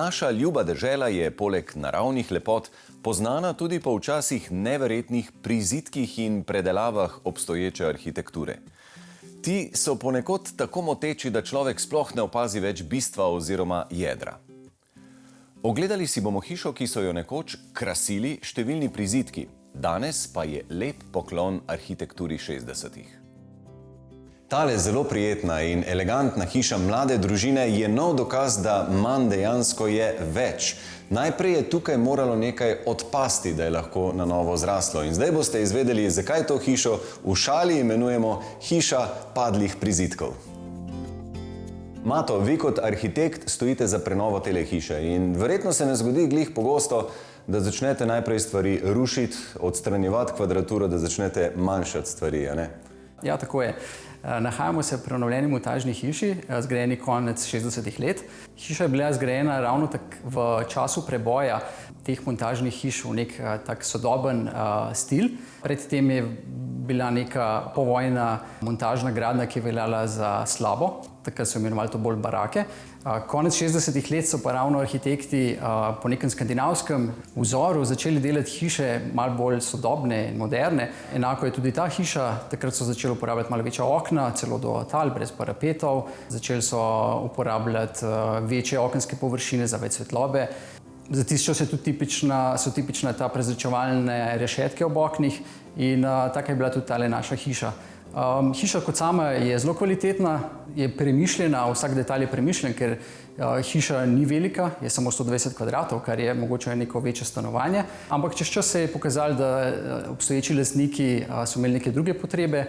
Naša ljuba dežela je poleg naravnih lepot poznana tudi po včasih neverjetnih prizidkih in predelavah obstoječe arhitekture. Ti so ponekod tako moteči, da človek sploh ne opazi več bistva oziroma jedra. Ogledali si bomo hišo, ki so jo nekoč krasili številni prizidki, danes pa je lep poklon arhitekturi 60-ih. Tale zelo prijetna in elegantna hiša mlade družine je nov dokaz, da manj dejansko je več. Najprej je tukaj moralo nekaj odpasti, da je lahko na novo zraslo. In zdaj boste izvedeli, zakaj to hišo v šali imenujemo hiša padlih prizidkov. Mato, vi kot arhitekt stojite za prenovo tele hiše in verjetno se ne zgodi glih pogosto, da začnete najprej stvari rušiti, odstranjevati kvadraturo, da začnete manjšati stvari, a ne? Ja, tako je. Nahajamo se v prenovljeni montažni hiši, zgrajeni konec 60-ih let. Hiša je bila zgrajena ravno tako v času preboja teh montažnih hiš v nek tak sodoben stil. Predtem je bila neka povojna montažna gradnja, ki je veljala za slabo, takrat so imenovali to bolj barake. Konec 60-ih let so pa ravno arhitekti po nekem skandinavskem vzoru začeli delati hiše malo bolj sodobne in moderne. Enako je tudi ta hiša, takrat so začeli uporabljati malo večja okna, celo do tal, brez parapetov. Začeli so uporabljati večje okenske površine za več svetlobe. Za tisto čas so tipične ta prezračevalne rešetke ob oknih in taka je bila tudi tale naša hiša. Hiša kot sama je zelo kvalitetna, je premišljena, vsak detalj je premišljen, ker hiša ni velika, je samo 120 kvadratov, kar je mogoče neko večje stanovanje. Ampak čez čas se je pokazalo, da obstoječi lastniki so imeli neke druge potrebe,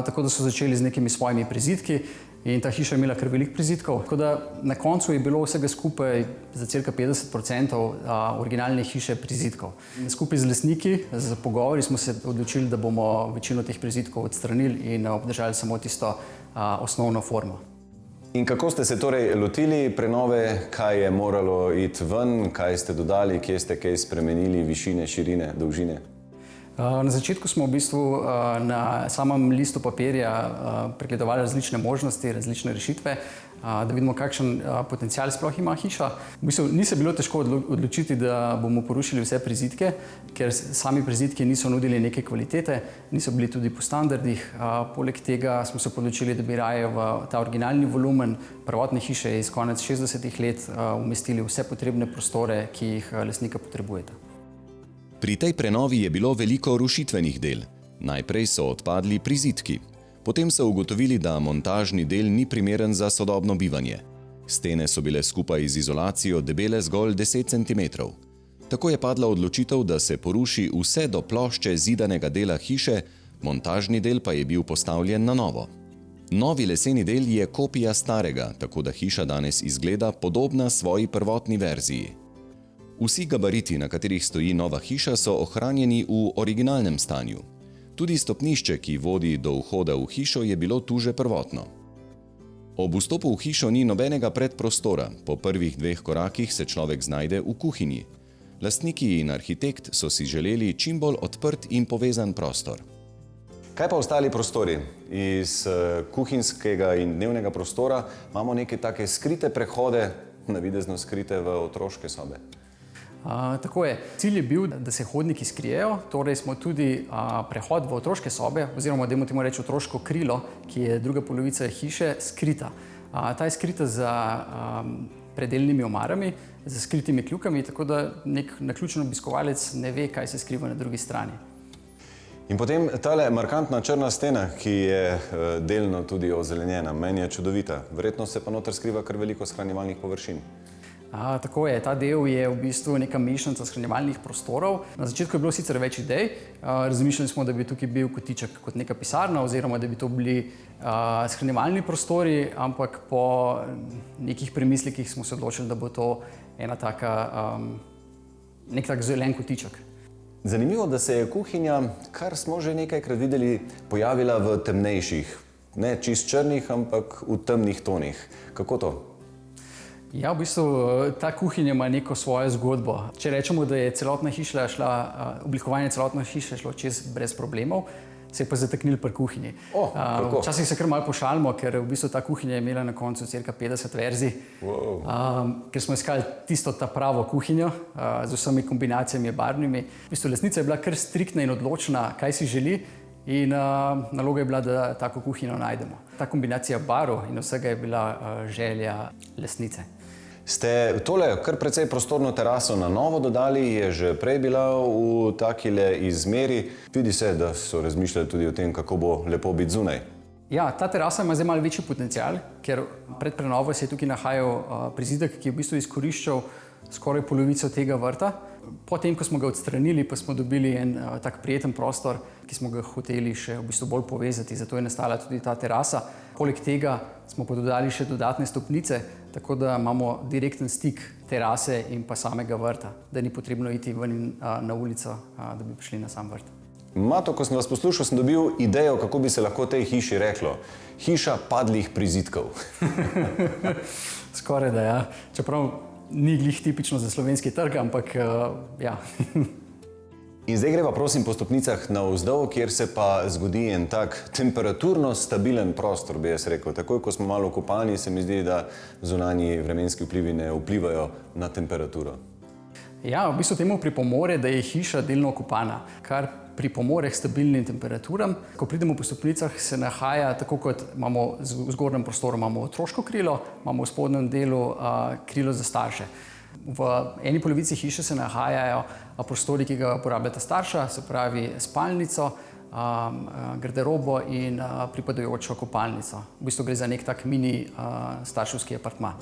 tako da so začeli z nekimi svojimi prizidki in ta hiša je imela kar veliko prizidkov. Tako da na koncu je bilo vsega skupaj za cirka 50% originalne hiše prizidkov. Skupaj z lastniki, z pogovori smo se odločili, da bomo večino teh prizidkov odstranili in obdržali samo tisto osnovno formo. In kako ste se torej lotili prenove, kaj je moralo iti ven, kaj ste dodali, kje ste kaj spremenili, višine, širine, dolžine? Na začetku smo v bistvu na samem listu papirja pregledovali različne možnosti, različne rešitve, da vidimo, kakšen potencial sploh ima hiša. V bistvu ni se bilo težko odločiti, da bomo porušili vse prizidke, ker sami prizidki niso nudili neke kvalitete, niso bili tudi po standardih. Poleg tega smo se odločili, da bi raje v ta originalni volumen prvotne hiše iz konec 60-ih let umestili vse potrebne prostore, ki jih lastnika potrebujeta. Pri tej prenovi je bilo veliko rušitvenih del. Najprej so odpadli prizidki. Potem so ugotovili, da montažni del ni primeren za sodobno bivanje. Stene so bile skupaj z izolacijo debele zgolj 10 cm. Tako je padla odločitev, da se poruši vse do plošče zidanega dela hiše, montažni del pa je bil postavljen na novo. Novi leseni del je kopija starega, tako da hiša danes izgleda podobna svoji prvotni verziji. Vsi gabariti, na katerih stoji nova hiša, so ohranjeni v originalnem stanju. Tudi stopnišče, ki vodi do vhoda v hišo, je bilo tu že prvotno. Ob vstopu v hišo ni nobenega predprostora, po prvih 2 korakih se človek znajde v kuhinji. Lastniki in arhitekt so si želeli čim bolj odprt in povezan prostor. Kaj pa ostali prostori? Iz kuhinjskega in dnevnega prostora imamo neke take skrite prehode, navidezno skrite v otroške sobe. Tako je. Cilj je bil, da se hodniki skrijejo, torej smo tudi prehod v otroške sobe, oziroma dajmo temu reči otroško krilo, ki je druga polovica hiše, skrita. Ta je skrita za predelnimi omarami, za skritimi kljukami, tako da nek naključen obiskovalec ne ve, kaj se skriva na drugi strani. In potem tale markantna črna stena, ki je delno tudi ozelenjena, meni je čudovita. Verjetno se pa noter skriva kar veliko shranjevalnih površin. Tako je, ta del je v bistvu neka mešanica shranjevalnih prostorov. Na začetku je bilo sicer več idej. Razmišljali smo, da bi tukaj bil kotiček kot neka pisarna oziroma da bi to bili shranjevalni prostori, ampak po nekih premislekih smo se odločili, da bo to nek tak zelen kotiček. Zanimivo, da se je kuhinja, kar smo že nekajkrat videli, pojavila v temnejših, ne čist črnih, ampak v temnih tonih. Kako to? Ja, v bistvu ta kuhinja ima neko svojo zgodbo. Če rečemo, da je celotna hiša oblikovanje celotne hiše šlo čez brez problemov, se je pa zataknil pri kuhinji. Včasih se kar malo pošalimo, ker v bistvu ta kuhinja je imela na koncu cirka 50 verzij, ker smo iskali tisto ta pravo kuhinjo z vsemi kombinacijami barvnimi. V bistvu lastnica je bila kar striktna in odločna, kaj si želi, in naloga je bila, da tako kuhinjo najdemo. Ta kombinacija barv in vsega je bila želja lastnice. Ste tole kar precej prostorno teraso na novo dodali, je že prej bila v takile izmeri. Vidi se, da so razmišljali tudi o tem, kako bo lepo biti zunaj. Ja, ta terasa ima zdaj malo večji potencial, ker pred prenovo se je tukaj nahajal prizidek, ki je v bistvu izkoriščal skoraj polovico tega vrta. Potem, ko smo ga odstranili, pa smo dobili en tak prijeten prostor, ki smo ga hoteli še v bistvu bolj povezati, zato je nastala tudi ta terasa. Poleg tega smo pa dodali še dodatne stopnice, tako da imamo direkten stik terase in pa samega vrta, da ni potrebno iti ven na ulico, da bi prišli na sam vrt. Mato, ko sem vas poslušal, sem dobil idejo, kako bi se lahko tej hiši reklo. Hiša padlih prizidkov. Skoraj da, ja. Čeprav ni glih tipično za slovenski trg, ampak ja. In zdaj greva prosim po stopnicah navzdol, kjer se pa zgodi en tak temperaturno stabilen prostor, bi jaz rekel. Takoj, ko smo malo v kopalni, se mi zdi, da zunanji vremenski vplivi ne vplivajo na temperaturo. Ja, v bistvu temu pripomore, da je hiša delno okopana, kar pripomore k stabilnim temperaturam. Ko pridemo po stopnicah, se nahaja, tako kot imamo v zgornjem prostoru, imamo otroško krilo, imamo v spodnjem delu krilo za starše. V eni polovici hiše se nahajajo prostori, ki ga uporabljata starša, se pravi spalnico, garderobo in pripadajočo kopalnico. V bistvu gre za nek tak mini starševski apartma.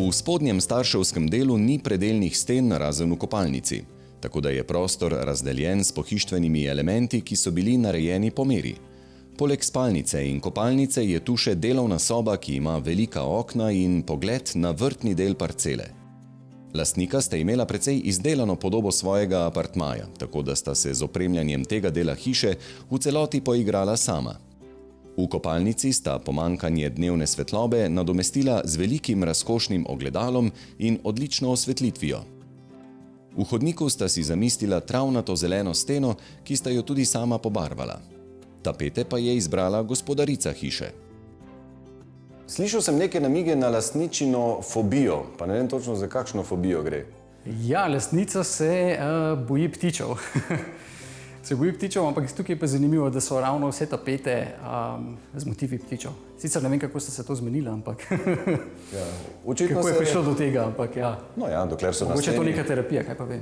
V spodnjem starševskem delu ni predelnih sten razen v kopalnici, tako da je prostor razdeljen s pohištvenimi elementi, ki so bili narejeni po meri. Poleg spalnice in kopalnice je tu še delovna soba, ki ima velika okna in pogled na vrtni del parcele. Lastnika sta imela precej izdelano podobo svojega apartmaja, tako da sta se z opremljanjem tega dela hiše v celoti poigrala sama. V kopalnici sta pomanjkanje dnevne svetlobe nadomestila z velikim razkošnim ogledalom in odlično osvetlitvijo. V hodniku sta si zamislila travnato zeleno steno, ki sta jo tudi sama pobarvala. Tapete pa je izbrala gospodarica hiše. Slišal sem neke namige na lastničino fobijo, pa ne vem točno, za kakšno fobijo gre. Ja, lastnica se boji ptičev. Se boji ptičev, ampak tukaj je pa zanimivo, da so ravno vse tapete z motivi ptičev. Sicer ne vem, kako ste se to zmenili, ampak Ja, kako je prišlo do tega, ampak ja. No ja, dokler so na steni. Mogoče je to neka terapija, kaj pa vem.